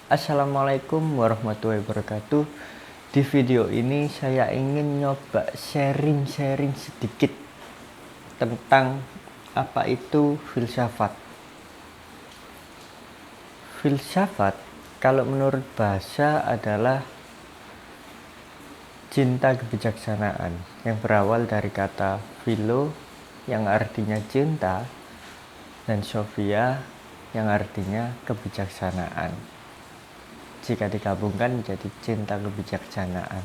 Assalamualaikum warahmatullahi wabarakatuh. Di video ini saya ingin nyoba sharing sedikit tentang apa itu filsafat. Filsafat kalau menurut bahasa adalah cinta kebijaksanaan yang berawal dari kata philo yang artinya cinta dan sophia yang artinya kebijaksanaan. Jika digabungkan menjadi cinta kebijaksanaan.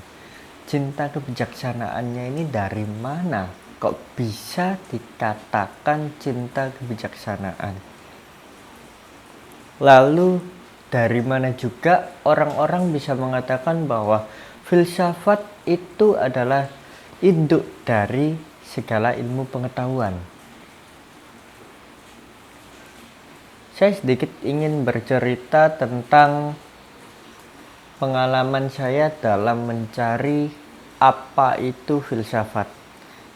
Cinta kebijaksanaannya ini dari mana? Kok bisa dikatakan cinta kebijaksanaan? Lalu dari mana juga orang-orang bisa mengatakan bahwa filsafat itu adalah induk dari segala ilmu pengetahuan? Saya sedikit ingin bercerita tentang pengalaman saya dalam mencari apa itu filsafat,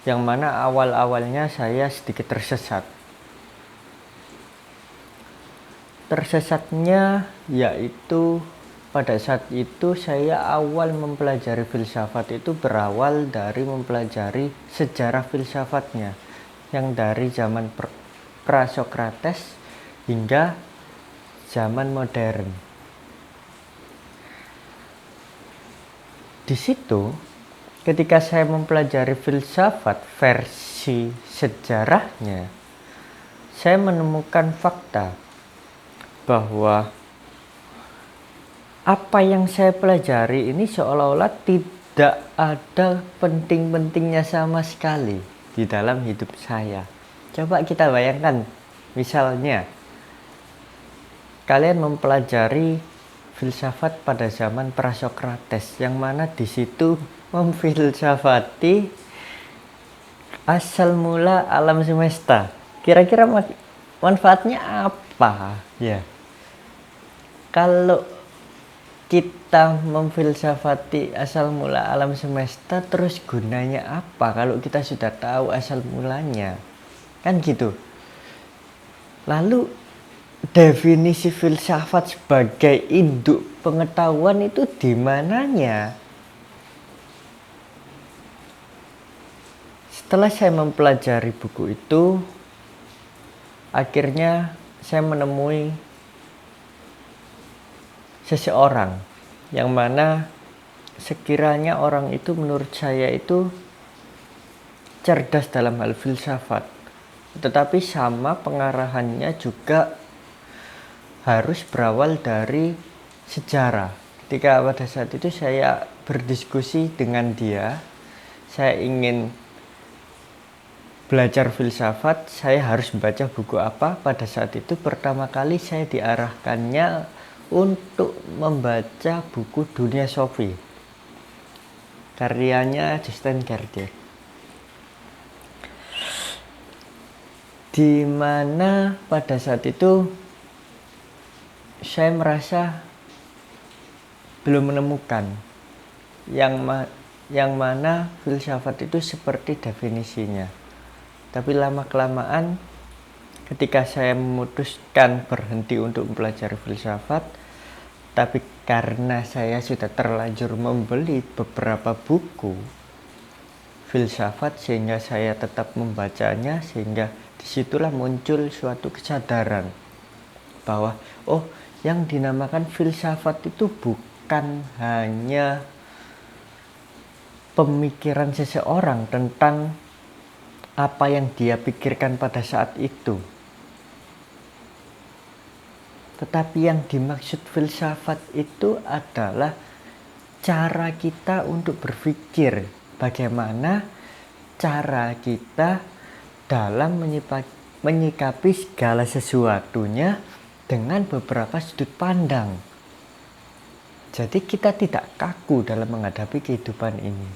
yang mana awal-awalnya saya sedikit tersesat. Tersesatnya yaitu pada saat itu saya awal mempelajari filsafat itu berawal dari mempelajari sejarah filsafatnya, yang dari zaman pra-Sokrates hingga zaman modern. Di situ, ketika saya mempelajari filsafat versi sejarahnya, saya menemukan fakta bahwa apa yang saya pelajari ini seolah-olah tidak ada penting-pentingnya sama sekali di dalam hidup saya. Coba kita bayangkan, misalnya kalian mempelajari filsafat pada zaman pra-Sokrates, yang mana di situ memfilsafati asal mula alam semesta. Kira-kira manfaatnya apa ya? Kalau kita memfilsafati asal mula alam semesta, terus gunanya apa kalau kita sudah tahu asal mulanya? Kan gitu. Lalu definisi filsafat sebagai induk pengetahuan itu di mananya? Setelah saya mempelajari buku itu, akhirnya saya menemui seseorang yang mana sekiranya orang itu menurut saya itu cerdas dalam hal filsafat, tetapi sama pengarahannya juga harus berawal dari sejarah. Ketika pada saat itu saya berdiskusi dengan dia, saya ingin belajar filsafat, saya harus membaca buku apa. Pada saat itu pertama kali saya diarahkannya untuk membaca buku Dunia Sophie, karyanya Justin Gardner, di mana pada saat itu saya merasa belum menemukan yang mana filsafat itu seperti definisinya. Tapi lama-kelamaan ketika saya memutuskan berhenti untuk mempelajari filsafat, tapi karena saya sudah terlanjur membeli beberapa buku filsafat sehingga saya tetap membacanya, sehingga disitulah muncul suatu kesadaran bahwa yang dinamakan filsafat itu bukan hanya pemikiran seseorang tentang apa yang dia pikirkan pada saat itu, tetapi yang dimaksud filsafat itu adalah cara kita untuk berpikir, bagaimana cara kita dalam menyikapi segala sesuatunya dengan beberapa sudut pandang. Jadi kita tidak kaku dalam menghadapi kehidupan ini.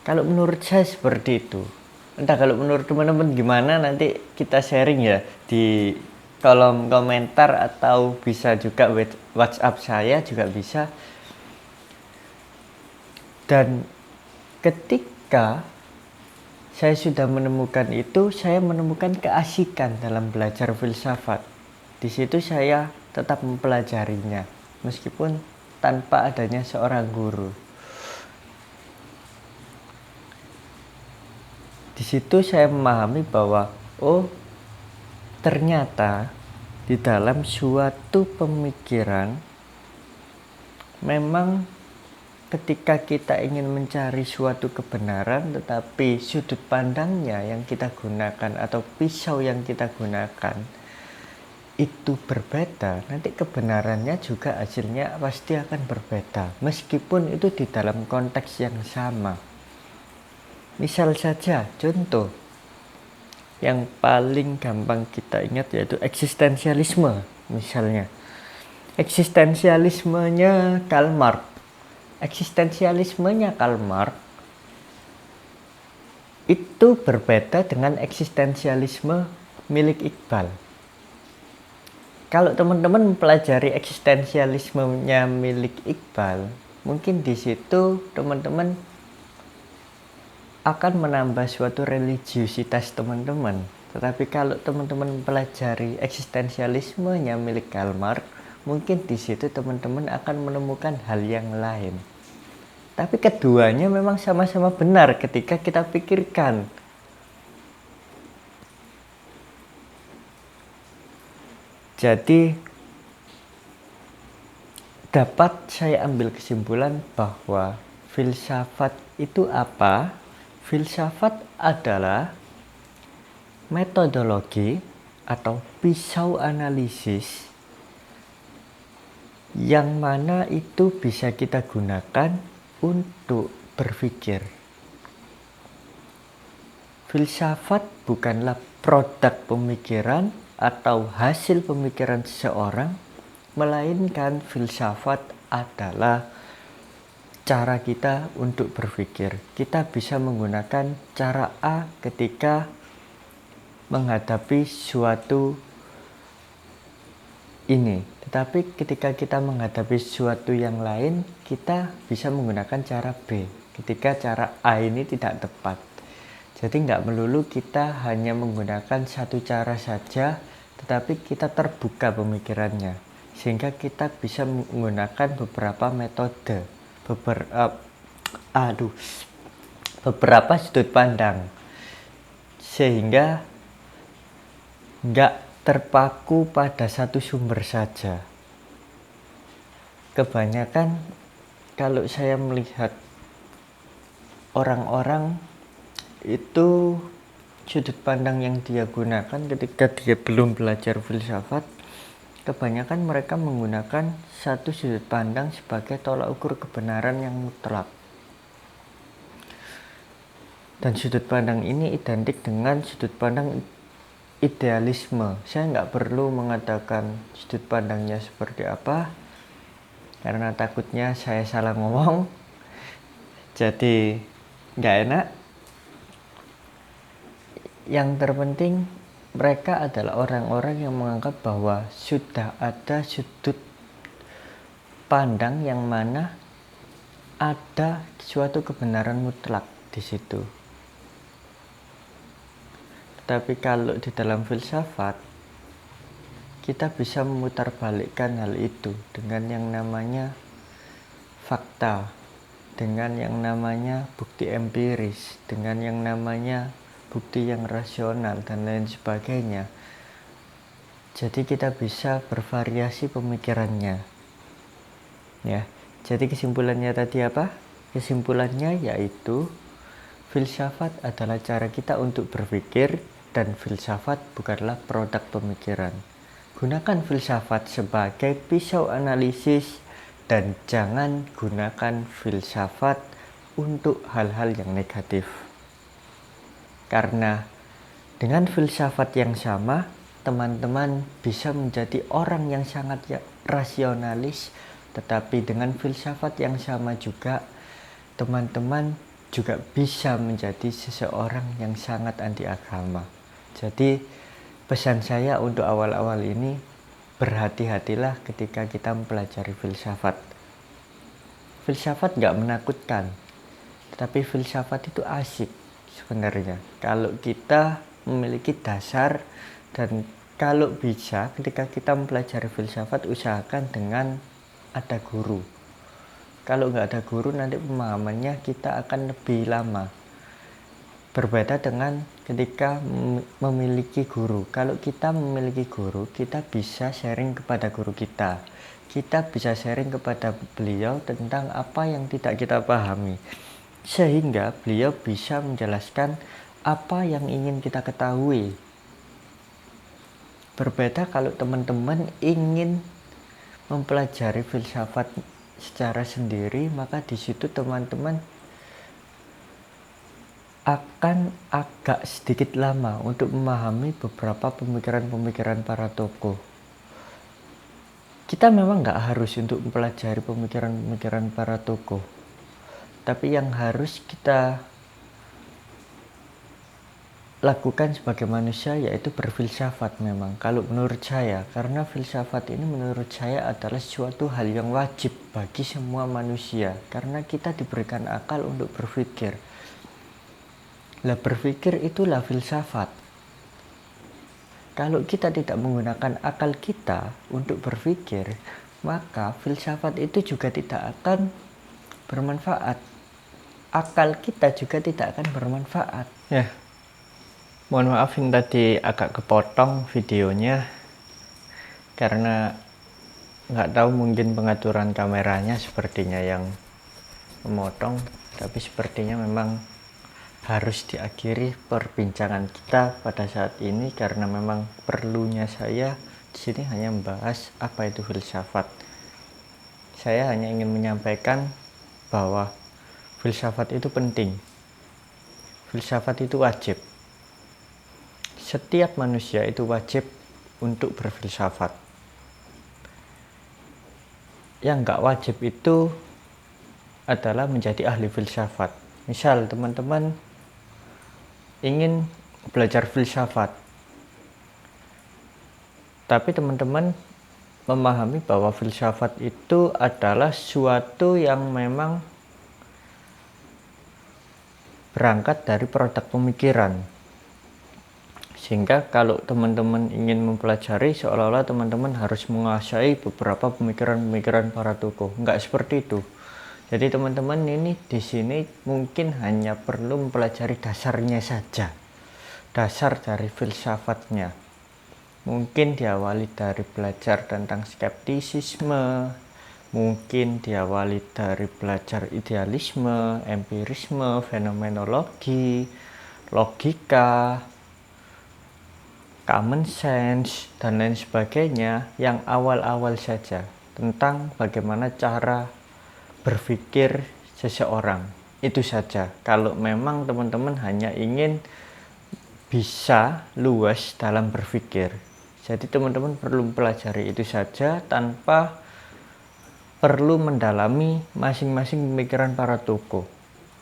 Kalau menurut saya seperti itu. Entah kalau menurut teman-teman gimana, nanti kita sharing ya di kolom komentar atau bisa juga WhatsApp saya juga bisa. Dan ketika saya sudah menemukan itu, saya menemukan keasikan dalam belajar filsafat. Di situ saya tetap mempelajarinya meskipun tanpa adanya seorang guru. Di situ saya memahami bahwa ternyata di dalam suatu pemikiran memang ketika kita ingin mencari suatu kebenaran, tetapi sudut pandangnya yang kita gunakan atau pisau yang kita gunakan itu berbeda, nanti kebenarannya juga hasilnya pasti akan berbeda, meskipun itu di dalam konteks yang sama. Misal saja, contoh yang paling gampang kita ingat yaitu eksistensialisme. Misalnya, eksistensialismenya Karl Marx. Eksistensialismenya Karl Marx itu berbeda dengan eksistensialisme milik Iqbal. Kalau teman-teman mempelajari eksistensialismenya milik Iqbal, mungkin di situ teman-teman akan menambah suatu religiusitas teman-teman. Tetapi kalau teman-teman mempelajari eksistensialismenya milik Karl Marx, mungkin di situ teman-teman akan menemukan hal yang lain. Tapi keduanya memang sama-sama benar ketika kita pikirkan. Jadi dapat saya ambil kesimpulan bahwa filsafat itu apa? Filsafat adalah metodologi atau pisau analisis yang mana itu bisa kita gunakan untuk berpikir. Filsafat bukanlah produk pemikiran atau hasil pemikiran seseorang, melainkan filsafat adalah cara kita untuk berpikir. Kita bisa menggunakan cara A ketika menghadapi suatu ini, tetapi ketika kita menghadapi sesuatu yang lain, kita bisa menggunakan cara B ketika cara A ini tidak tepat. Jadi nggak melulu kita hanya menggunakan satu cara saja, tetapi kita terbuka pemikirannya, sehingga kita bisa menggunakan beberapa metode, beberapa sudut pandang, sehingga nggak terpaku pada satu sumber saja. Kebanyakan kalau saya melihat orang-orang itu sudut pandang yang dia gunakan ketika dia belum belajar filsafat, kebanyakan mereka menggunakan satu sudut pandang sebagai tolak ukur kebenaran yang mutlak. Dan sudut pandang ini identik dengan sudut pandang idealisme. Saya nggak perlu mengatakan sudut pandangnya seperti apa, karena takutnya saya salah ngomong, jadi nggak enak. Yang terpenting mereka adalah orang-orang yang menganggap bahwa sudah ada sudut pandang yang mana ada suatu kebenaran mutlak di situ. Tapi kalau di dalam filsafat, kita bisa memutarbalikkan hal itu dengan yang namanya fakta, dengan yang namanya bukti empiris, dengan yang namanya bukti yang rasional, dan lain sebagainya. Jadi kita bisa bervariasi pemikirannya. Ya, jadi kesimpulannya tadi apa? Kesimpulannya yaitu filsafat adalah cara kita untuk berpikir, dan filsafat bukanlah produk pemikiran. Gunakan filsafat sebagai pisau analisis dan jangan gunakan filsafat untuk hal-hal yang negatif. Karena dengan filsafat yang sama, teman-teman bisa menjadi orang yang sangat rasionalis, tetapi dengan filsafat yang sama juga, teman-teman juga bisa menjadi seseorang yang sangat anti agama. Jadi pesan saya untuk awal-awal ini, berhati-hatilah ketika kita mempelajari filsafat. Filsafat nggak menakutkan, tetapi filsafat itu asik sebenarnya. Kalau kita memiliki dasar dan Kalau bisa ketika kita mempelajari filsafat, usahakan dengan ada guru. Kalau nggak ada guru, nanti pemahamannya kita akan lebih lama. Berbeda dengan ketika memiliki guru. Kalau kita memiliki guru, kita bisa sharing kepada guru kita. Kita bisa sharing kepada beliau tentang apa yang tidak kita pahami. Sehingga beliau bisa menjelaskan apa yang ingin kita ketahui. Berbeda kalau teman-teman ingin mempelajari filsafat secara sendiri, maka di situ teman-teman akan agak sedikit lama untuk memahami beberapa pemikiran-pemikiran para tokoh. Kita memang nggak harus untuk mempelajari pemikiran-pemikiran para tokoh, tapi yang harus kita lakukan sebagai manusia yaitu berfilsafat memang, kalau menurut saya. Karena filsafat ini menurut saya adalah suatu hal yang wajib bagi semua manusia, karena kita diberikan akal untuk berpikir. Lah, berpikir itulah filsafat. Kalau kita tidak menggunakan akal kita untuk berpikir, maka filsafat itu juga tidak akan bermanfaat. Akal kita juga tidak akan bermanfaat. Ya, mohon maaf yang tadi agak kepotong videonya, karena nggak tahu, mungkin pengaturan kameranya sepertinya yang memotong, tapi sepertinya memang harus diakhiri perbincangan kita pada saat ini, karena memang perlunya saya di sini hanya membahas apa itu filsafat. Saya hanya ingin menyampaikan bahwa filsafat itu penting. Filsafat itu wajib. Setiap manusia itu wajib untuk berfilsafat. Yang nggak wajib itu adalah menjadi ahli filsafat. Misal teman-teman ingin belajar filsafat, tapi teman-teman memahami bahwa filsafat itu adalah suatu yang memang berangkat dari produk pemikiran, sehingga kalau teman-teman ingin mempelajari, seolah-olah teman-teman harus menguasai beberapa pemikiran-pemikiran para tokoh. Enggak seperti itu. Jadi teman-teman ini di sini mungkin hanya perlu mempelajari dasarnya saja, dasar dari filsafatnya. Mungkin diawali dari belajar tentang skeptisisme, mungkin diawali dari belajar idealisme, empirisme, fenomenologi, logika, common sense, dan lain sebagainya, yang awal-awal saja tentang bagaimana cara berpikir seseorang. Itu saja. Kalau memang teman-teman hanya ingin bisa luas dalam berpikir, jadi teman-teman perlu mempelajari itu saja tanpa perlu mendalami masing-masing pemikiran para tokoh.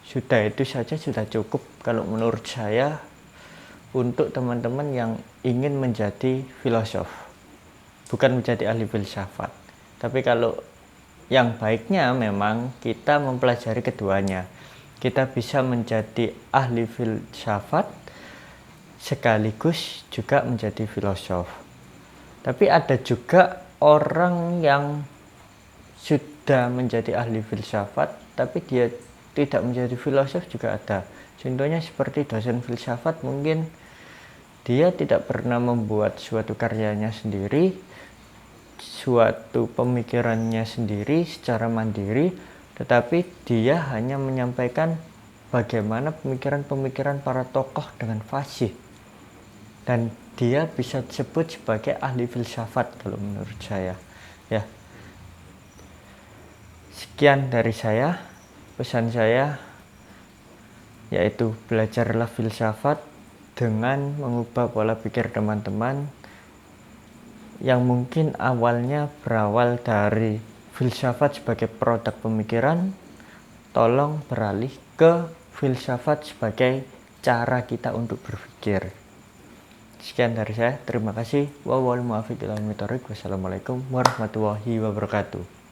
Sudah, itu saja sudah cukup kalau menurut saya untuk teman-teman yang ingin menjadi filosof, bukan menjadi ahli filsafat. Tapi kalau yang baiknya memang kita mempelajari keduanya. Kita bisa menjadi ahli filsafat sekaligus juga menjadi filosof. Tapi ada juga orang yang sudah menjadi ahli filsafat tapi dia tidak menjadi filosof, juga ada. Contohnya seperti dosen filsafat, mungkin dia tidak pernah membuat suatu karyanya sendiri, suatu pemikirannya sendiri secara mandiri, tetapi dia hanya menyampaikan bagaimana pemikiran-pemikiran para tokoh dengan fasih, dan dia bisa disebut sebagai ahli filsafat kalau menurut saya. Ya, sekian dari saya. Pesan saya yaitu belajarlah filsafat dengan mengubah pola pikir teman-teman yang mungkin awalnya berawal dari filsafat sebagai produk pemikiran. Tolong beralih ke filsafat sebagai cara kita untuk berpikir. Sekian dari saya, terima kasih. Wassalamualaikum warahmatullahi wabarakatuh.